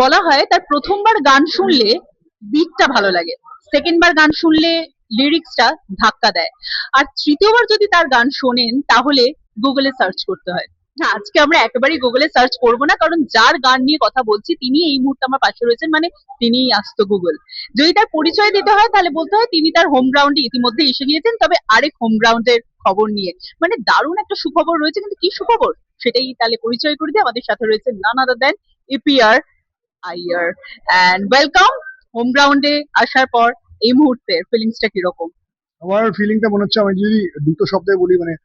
বলা হয় তার প্রথমবার গান শুনলে বিটটা ভালো লাগে, সেকেন্ড বার গান শুনলে লিরিক্সটা ধাক্কা দেয়, আর তৃতীয়বার যদি তার গান শোনেন তাহলে গুগলে সার্চ করতে হয়। না, আজকে আমরা একেবারেই গুগলে সার্চ করব না, কারণ যার গান নিয়ে কথা বলছি তিনি এই মুহূর্তে আমার পাশে রয়েছেন, মানে তিনিই আস্ত গুগল। যদি তার পরিচয় দিতে হয় তাহলে বলতে হয় তিনি তার হোম গ্রাউন্ডে ইতিমধ্যে এসে গিয়েছেন, তবে আরেক হোম গ্রাউন্ডের খবর নিয়ে। মানে দারুণ একটা সুখবর রয়েছে, কিন্তু কি সুখবর সেটাই তাহলে পরিচয় করে দিয়ে আমাদের সাথে রয়েছে none other than EPR Iyer. And welcome home গ্রাউন্ডে আসার পর এই মুহূর্তের ফিলিংসটা কিরকম? আমার ফিলিংটা মনে হচ্ছে, আমি যদি দুটো শব্দে বলি, মানে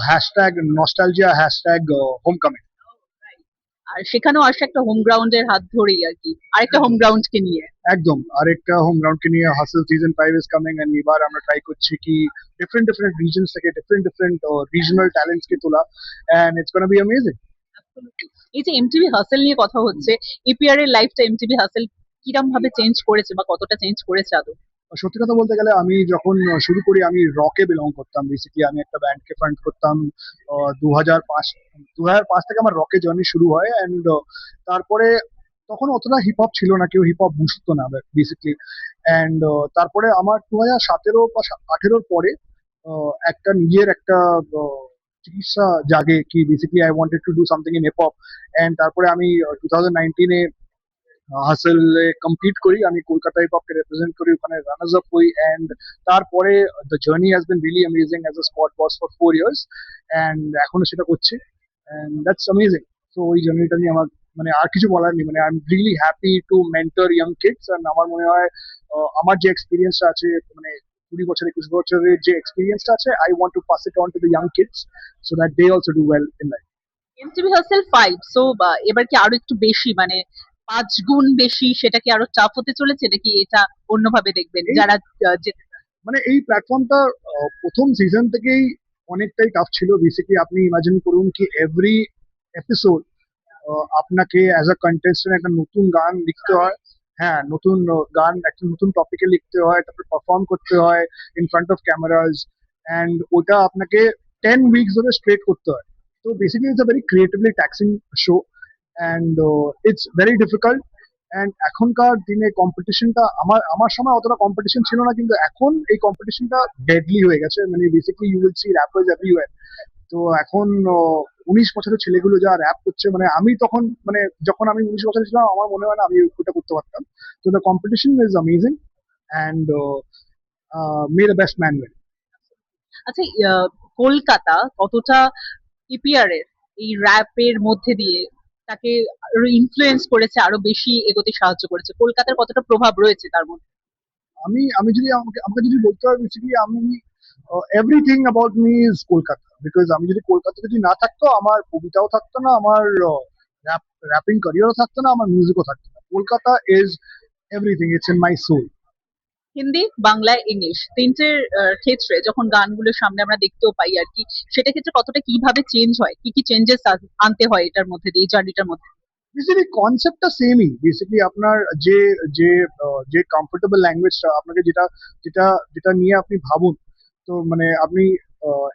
hashtag nostalgia, hashtag homecoming. আর সেখানেও আসে একটা হোম গ্রাউন্ডের হাত ধরেই আর কি, আরেকটা হোম গ্রাউন্ডকে নিয়ে। একদম আরেকটা হোম গ্রাউন্ডকে নিয়ে hustle season 5 is coming, and এবার আমরা ট্রাই করছি কি ডিফারেন্ট ডিফারেন্ট রিজনস থেকে ডিফারেন্ট ডিফারেন্ট রিজনাল ট্যালেন্টস কে তোলা, and it's gonna be amazing. এই যে এমটিভি হাসেল নিয়ে কথা হচ্ছে, ইপিআর এর লাইফটা এমটিভি হাসেল কিরম ভাবে চেঞ্জ করেছে বা কতটা চেঞ্জ করেছে আদৌ? সত্যি কথা বলতে গেলে, আমি যখন শুরু করি আমি রকে বিলং করতাম। বেসিক্যালি আমি একটা ব্যান্ডকে ফান্ড করতাম 2005 থেকে আমার রকে জার্নি শুরু হয়। অ্যান্ড তারপরে তখন অতটা হিপ হপ ছিল না, কেউ হিপ হপ বুঝতো না বেসিক্যালি। অ্যান্ড তারপরে আমার 2017 বা 2018 পরে একটা নিজের একটা চিকিৎসা জাগে কি basically I wanted to do something in hip hop. And তারপরে আমি 2019-এ হাসেলে কম্পিট করি, আমি কলকাতা হিপ হপকে রিপ্রেজেন্ট করি, ওখানে রানার্স আপ হই। অ্যান্ড তারপরে the journey has been really amazing as a spot boss for 4 years, and এখনো সেটা করছি। And that's amazing. তো ওই জার্নিটা নিয়ে আমার মানে আর কিছু বলার নেই, মানে I am really happy to mentor young kids. And আমার মনে হয় আমার যে এক্সপিরিয়েন্সটা আছে, মানে 20 বছর 21 বছরের যে এক্সপিরিয়েন্সটা আছে, I want to pass it on to the young kids so that they also do well in life. MTV hustle 5, so এবার কি আরো একটু বেশি, মানে 5 গুণ বেশি, সেটা কি আরো চাপ হতে চলেছে নাকি এটা অন্যভাবে দেখবেন এই যারা যেতে চান? মানে এই প্ল্যাটফর্মটা প্রথম সিজন থেকেই অনেকটাই টাফ ছিল। বেসিক্যালি আপনি ইমাজিন করুন কি এভরি এপিসোড আপনাকে অ্যাজ আ কন্টেস্টেন্ট একটা নতুন গান লিখতে হয়। হ্যাঁ, নতুন গান একটা নতুন টপিকে লিখতে হয়, তারপরে পারফর্ম করতে হয় in front of cameras. And ওটা আপনাকে 10 উইকস ধরে স্ট্রেট করতে হয়। তো basically it's a very creatively taxing show, and it's very difficult. And এখনকার দিনে কম্পিটিশনটা, আমার আমার সময় অতটা কম্পিটিশন ছিল না, কিন্তু এখন এই কম্পিটিশনটা ডেডলি হয়ে গেছে। মানে basically you will see rappers everywhere. তো এখন 19 বছরের ছেলেগুলো যা র্যাপ করছে, মানে আমি তখন, মানে যখন আমি 19 বছরের ছিলাম, আমার মনে হয় না আমি ওটা করতে পারতাম। তো the competition is amazing, and May the best man win. আচ্ছা, কলকাতা কতটা ইপিআর এর এই র্যাপের মধ্যে দিয়ে তাকে আরো ইনফ্লুয়েন্স করেছে, আরো বেশি এগোতে সাহায্য করেছে, কলকাতার কতটা প্রভাব রয়েছে তার মধ্যে? আমি আমি যদি আমাকে আমাকে যদি বলতে হয়, বেসিক্যালি আমি everything about me is Kolkata. Because আমি যদি কলকাতা যদি না থাকতো, আমার কবিতাও থাকতো না, আমার র্যাপিং ক্যারিয়ারও থাকতো না, আমার মিউজিকও থাকতো না। Kolkata is everything, it's in my soul. Hindi, Bangla, English তিনটের ক্ষেত্রে যখন গানগুলোর সামনে আমরা দেখতেও পাই আর কি, সেটা ক্ষেত্রে কতটা কিভাবে চেঞ্জ হয়, কি কি চেঞ্জেস আনতে হয় এটার মধ্যে দিয়ে, এই জার্নিটার মধ্যে? বেসিক্যালি কনসেপ্টটা সেমই। বেসিক্যালি আপনার যে যে যে কমফোর্টেবল ল্যাঙ্গুয়েজটা আপনাকে, যেটা যেটা যেটা নিয়ে আপনি ভাবুন। তো মানে আপনি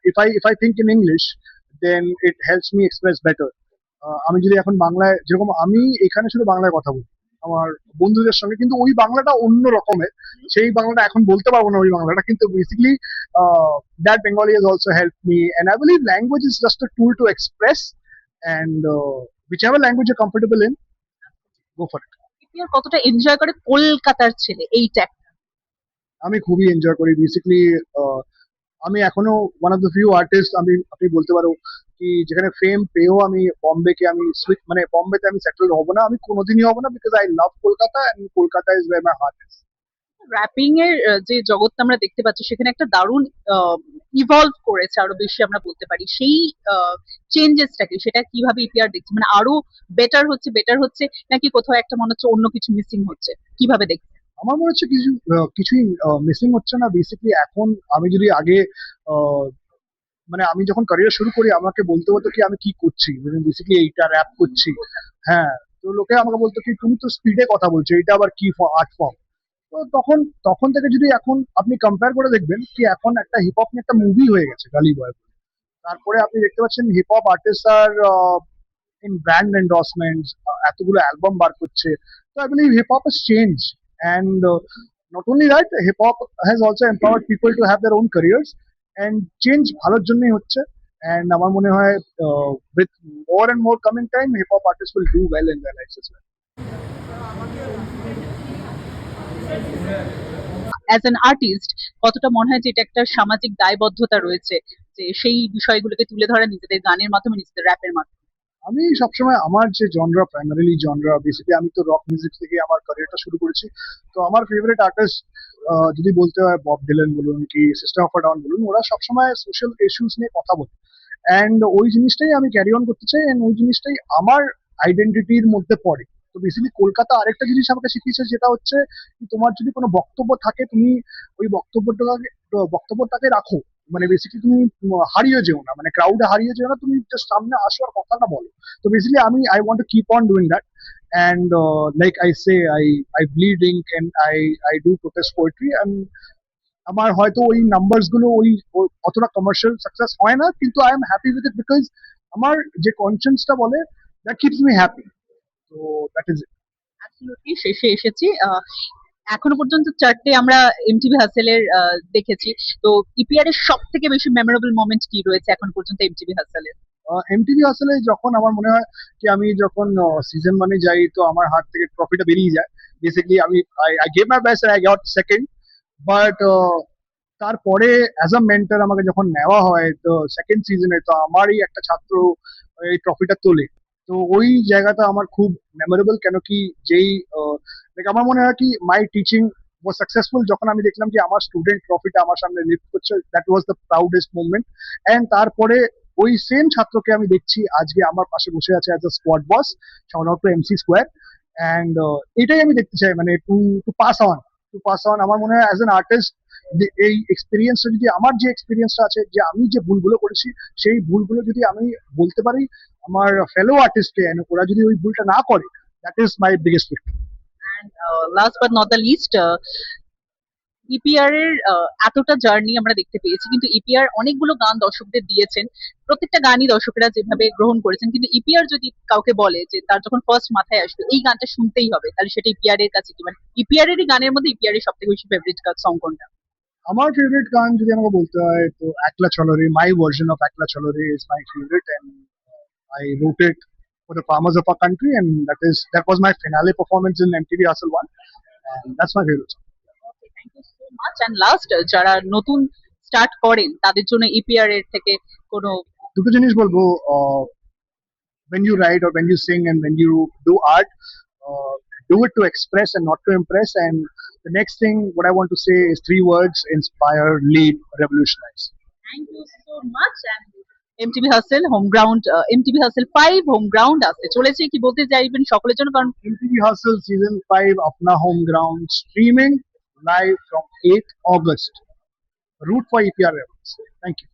if I think in English, then it helps me express better. আমি যদি এখন বাংলায়, যেরকম আমি এখানে শুধু বাংলায় কথা বলি আমার বন্ধুদের সঙ্গে, কিন্তু ওই বাংলাটা অন্য রকমের। সেই বাংলাটা এখন বলতে পারবো না ওই বাংলাটা, কিন্তু basically that Bengali has also helped me, and I believe language is just a tool to express, and whichever language you're comfortable in, go for it. EPR কতটা এনজয় করে কলকাতার ছেলে এইটা? আমি খুবই এনজয় করি বেসিক্যালি। আমি এখনো one of the few artist, আমি আপনি বলতে পারো কি, যেখানে ফেম পেয়েও আমি বম্বেকে আমি সুইচ, মানে বম্বেতে আমি সেটেল হব না, আমি কোনোদিনই হব না, because I love Kolkata, and Kolkata is where my heart is. Rapping এর যে জগৎটা আমরা দেখতে পাচ্ছি, সেখানে একটা দারুণ ইভলভ করেছে, আরো বেশি আমরা বলতে পারি সেই চেঞ্জেসটাকে, সেটা কিভাবে ইপিআর দেখছে, মানে আরো বেটার হচ্ছে নাকি কোথাও একটা মনে হচ্ছে অন্য কিছু মিসিং হচ্ছে, কিভাবে দেখছে? আমার মনে হচ্ছে কিছুই মিসিং হচ্ছে না। বেসিক্যালি এখন আমি যদি আগে আহ, মানে আমি যখন ক্যারিয়ার শুরু করি, আমাকে বলতে হতো কি আমি কি করছি, বেসিক্যালি এইটা র্যাপ করছি। হ্যাঁ, তো লোকে আমাকে বলতো কি তুমি তো স্পিডে কথা বলছো, এটা আবার কি আর্ট ফর্ম। তো তখন তখন থেকে যদি এখন আপনি কম্পেয়ার করে দেখবেন কি, এখন একটা হিপ হপ নিয়ে একটা মুভি হয়ে গেছে গালি বয়। তারপরে আপনি দেখতে পাচ্ছেন হিপ হপ আর্টিস্ট আর in brand endorsements, এতগুলো অ্যালবাম বার করছে। So I believe hip hop has changed, and not only that, hip hop has also empowered people to have their own careers, and change ভালোর জন্যই হচ্ছে। And আমার মনে হয় with more and more coming time, hip hop artists will do well in their lives as well. As an artist কতটা মনে হয় যে এটা একটা সামাজিক দায়বদ্ধতা রয়েছে যে সেই বিষয়গুলোকে তুলে ধরা নিজেদের গানের মাধ্যমে নিজেদের র্যাপের মাধ্যমে? আমি সবসময় আমার যে জনরা, প্রাইমারিলি জনরা, বেসিক্যালি আমি তো রক মিউজিক থেকে আমার ক্যারিয়ারটা শুরু করেছি। তো আমার ফেভারিট আর্টিস্ট যদি বলতে হয়, বব ডিলান বলুন কি সিস্টেম অফ আ ডাউন বলুন, ওরা সবসময় সোশ্যাল ইস্যুস নিয়ে কথা বলে। অ্যান্ড ওই জিনিসটাই আমি ক্যারি অন করতে চাই, অ্যান্ড ওই জিনিসটাই আমার আইডেন্টিটির মধ্যে পড়ে। তো বেসিক্যালি কলকাতা আরেকটা জিনিস আমাকে শিখিয়েছে, যেটা হচ্ছে কি তোমার যদি কোনো বক্তব্য থাকে, তুমি ওই বক্তব্যটাকে রাখো। মানে বেসিক্যালি তুমি হারিয়ে যেও না, মানে ক্রাউডে হারিয়ে যেও না, তুমি জাস্ট সামনে আসো আর কথাটা বলো। তো basically I want to keep on doing that. And like I say, I bleed ink, and I do protest poetry, and আমার হয়তো ওই নাম্বারস গুলো অতটা কমার্শিয়াল সাকসেস হয় না, কিন্তু I am happy with it because আমার যে কনসিয়েন্সটা বলে দ্যাট কিপস মি হ্যাপি। তো দ্যাট ইজ ইট। অ্যাবসলিউটলি শেষে এসেছি। এখনো পর্যন্ত চারটে আমরা এমটিভি হাসেলের দেখেছি। তো ইপিআর এর সব থেকে বেশি মেমোরেবল মোমেন্ট কি রয়েছে এখন পর্যন্ত এমটিভি হাসেলের? এমটিভি আসলে যখন আমার মনে হয় কি আমি যখন সিজন মানে যাই, তো আমার হাত থেকে ট্রফিটা বেরিয়ে যায়। বেসিক্যালি আমি I gave my best, I got second. But তারপরে অ্যাজ আ মেন্টর আমাকে যখন নেওয়া হয়, তো সেকেন্ড সিজনে তো আমারই একটা ছাত্র এই ট্রফিটা তোলে। তো ওই জায়গাটা আমার খুব মেমোরেবল, কেন কি যেই like আমার মনে হয় কি মাই টিচিং ওয়াজ সাকসেসফুল, যখন আমি দেখলাম যে আমার স্টুডেন্ট ট্রফিটা আমার সামনে লিফট করছে, that was the প্রাউডেস্ট movement. And তারপরে ওই সেম ছাত্রকে আমি দেখছি আজকে আমার পাশে বসে আছে as a squad boss, shout out to MC square. And এটাই আমি দেখতে চাই, মানে টু টু পাস অন, আমার মনে হয় অ্যাজ এন আর্টিস্ট এই এক্সপিরিয়েন্সটা যদি, আমার যে এক্সপিরিয়েন্সটা আছে, যে আমি যে ভুলগুলো করেছি, সেই ভুলগুলো যদি আমি বলতে পারি আমার ফেলো আর্টিস্টকে, ওরা যদি ওই ভুলটা না করে, that is my biggest weak. And last but not the least, EPR এর এতটা জার্নি আমরা দেখতে পেয়েছি, কিন্তু ইপিআর অনেকগুলো গান দর্শকদের দিয়েছেন। প্রত্যেকটা গানই দর্শকেরা যেভাবে গ্রহণ করেছেন, কিন্তু ইপিআর যদি কাউকে বলে যে তার যখন ফার্স্ট মাথায় আসবে এই গানটা শুনতেই হবে, তাহলে সেটা ইপিআর এর কাছে কি, মানে ইপিআর এরই গানের মধ্যে ইপিআর এর সব থেকে বেশি ফেভারিট সং কোনটা? আমার ফেভারিট গান যদি আমাকে বলতে হয়, তো একলা চলো রে, মাই version of Ekla Cholo Re is my favourite, and I wrote it for the farmers of our country, and that was my finale performance in MTV hustle 1, and that's my favourite. Thank you so much. And last, যারা নতুন start করেন তাদের জন্য EPR এর থেকে কোনো? দুটো জিনিস বলবো, when you write or when you sing and when you do art, uh, do it to express and not to impress. And the next thing what I want to say is three words: inspire, lead, revolutionize. Thank you so much. MTV hustle home ground, MTV hustle 5 home ground আসতে চলেছে, কি বলতে চাইবেন সকলের জন্য? কারণ MTV Hustle Season 5 Apna Home Ground, streaming live from 8th August. Root for EPR Rebels. Thank you.